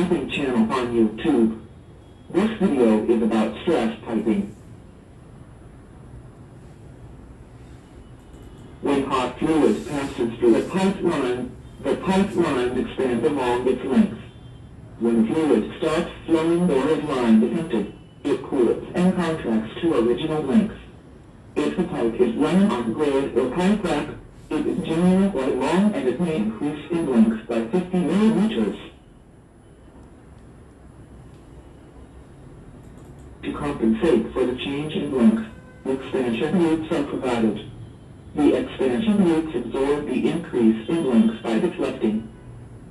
piping channel on YouTube. This video is about stress piping. When hot fluid passes through the pipeline expands along its length. When fluid starts flowing or is line dependent, it cools and contracts to original length. If the pipe is running on grade or pipe rack, it is generally quite long and it may increase in length by 50 millimeters. To compensate for the change in length, expansion loops are provided. The expansion loops absorb the increase in length by deflecting.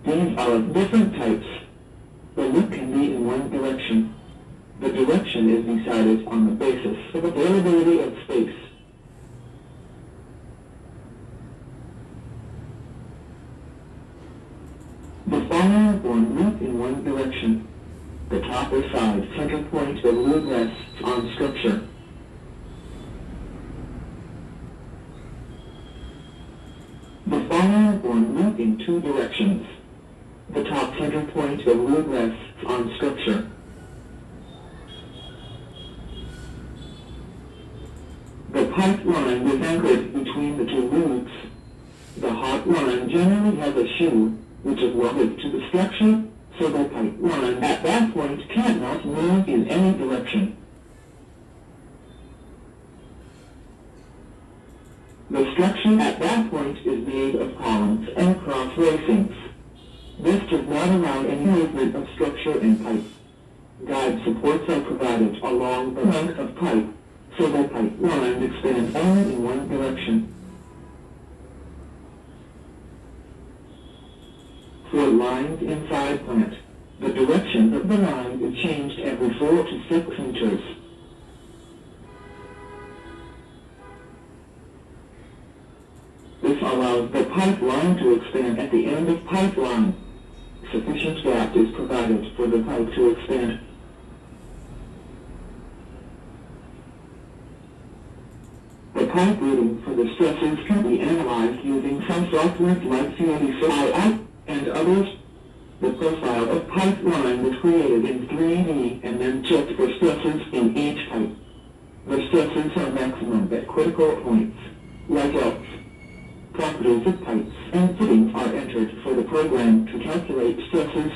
These are of different types. The loop can be in one direction. The direction is decided on the basis of availability of space. The following form loop in one direction. The top or side center point of loop rests on structure. The following form loop in two directions. The top center point of loop rests on structure. The pipe line is anchored between the two loops. The hot line generally has a shoe, which is welded to the structure, so the pipe line at that point cannot move in any direction. The structure at that point is made of columns and cross bracings. This does not allow any movement of structure and pipe. Guide supports are provided along the length of pipe, so the pipe line expands only in one direction. For lines inside plant, the direction of the line is changed every 4 to 6 meters. This allows the pipeline to expand at the end of pipeline. Sufficient gap is provided for the pipe to expand. The pipe reading for the stresses can be analyzed using some software like CAD and others. The profile of pipeline was created in 3D and then checked for stresses in each pipe. The stresses are maximum at critical points, like else. Properties of pipes and fittings are entered for the program to calculate stresses.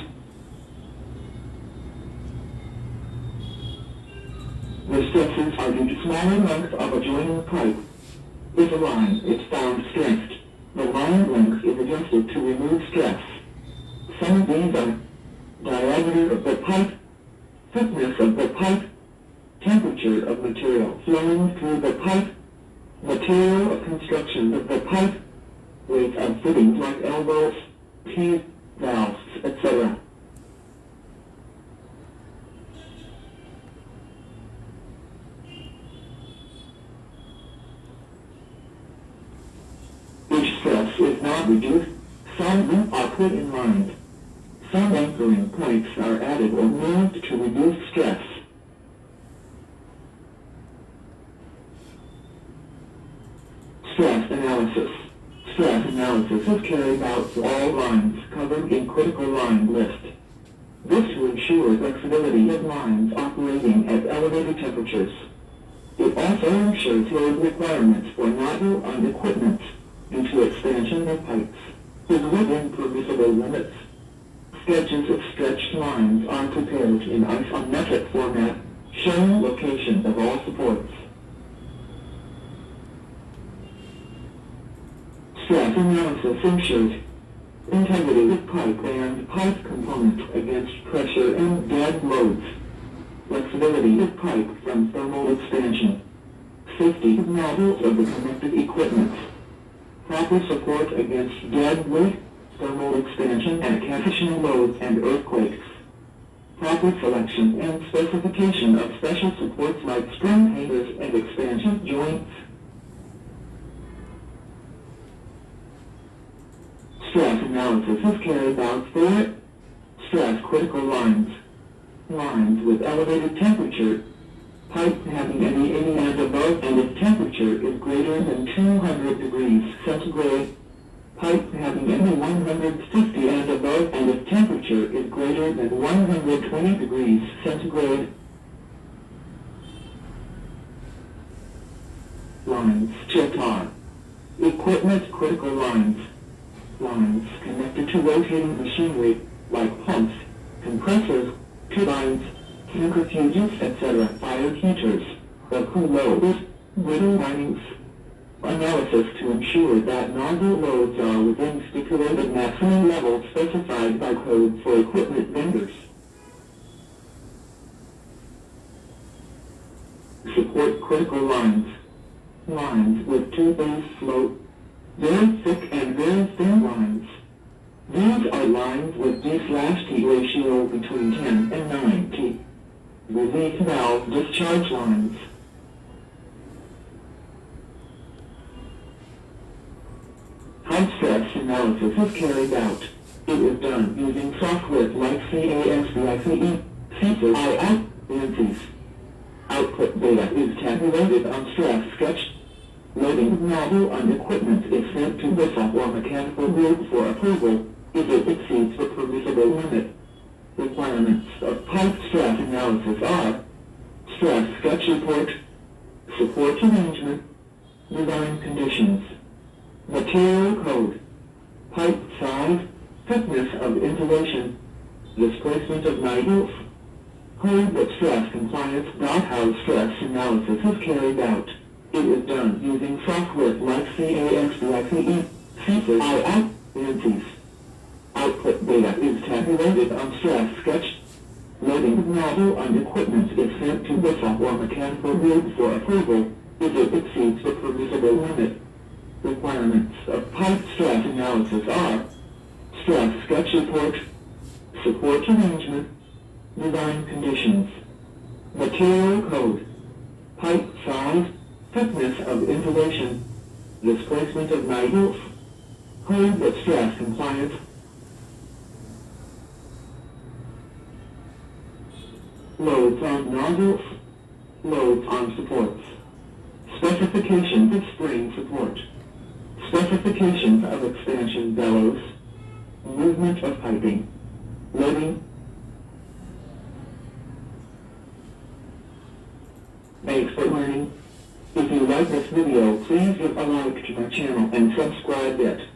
The stresses are due to smaller length of adjoining pipe. If a line is found stressed, the line length is adjusted to remove stress. Some of these are diameter of the pipe, thickness of the pipe, temperature of material flowing through the pipe, material of construction of the pipe, weight of fittings like elbows, teeth, valves, etc. Each stress is not reduced, some are put in line. Some anchoring points are added or moved to reduce stress. Stress analysis. Stress analysis is carried out for all lines covered in critical line list. This to ensure flexibility of lines operating at elevated temperatures. It also ensures load requirements for nozzle and equipment due to expansion of pipes is within permissible limits. Sketches of stretched lines are prepared in isometric format, showing location of all supports. Stress analysis ensures integrity of pipe and pipe component against pressure and dead loads, flexibility of pipe from thermal expansion, safety of nozzles of the connected equipment, proper support against dead weight, thermal expansion and capacitional loads and earthquakes, proper selection and specification of special supports like spring hangers and expansion joints. Stress analysis is carried out for stress critical lines, lines with elevated temperature, pipe having any and above and if temperature is greater than 200 degrees centigrade, Pipe having ME 150 and above, and if temperature is greater than 120 degrees centigrade. Lines checked are equipment critical lines. Lines connected to rotating machinery, like pumps, compressors, turbines, centrifuges, etc. Fire heaters, or cool loaders, brittle linings. Analysis to ensure that nozzle loads are within stipulated maximum levels specified by code for equipment vendors. Support critical lines. Lines with two-phase float. Very thick and very thin lines. These are lines with D/T ratio between 10 and 90. Relief valve discharge lines. High stress analysis is carried out. It is done using software like CASBICE, CSIS, ANSYS. Output data is tabulated on stress sketch. Loading of nozzle on equipment is sent to whistle or mechanical group for approval if it exceeds the permissible limit. Requirements of pipe stress analysis are stress sketch report, support arrangement, design conditions, material code, pipe size, thickness of insulation, displacement of nozzles, code that stress compliance. How stress analysis is carried out. It is done using software like CASBICE, CSIS, ANSYS. Output data is tabulated on stress sketch. Loading of nozzle on equipment is sent to whistle or mechanical group for approval if it exceeds the permissible limit. Requirements of pipe stress analysis are stress sketch report, support arrangement, design conditions, material code, pipe size, thickness of insulation, displacement of nozzles, code that stress compliance. Loads on nozzles, loads on supports. Specifications of spring support. Specifications of expansion bellows. Movement of piping. Loading. Thanks for learning. If you like this video, please give a like to my channel and subscribe it.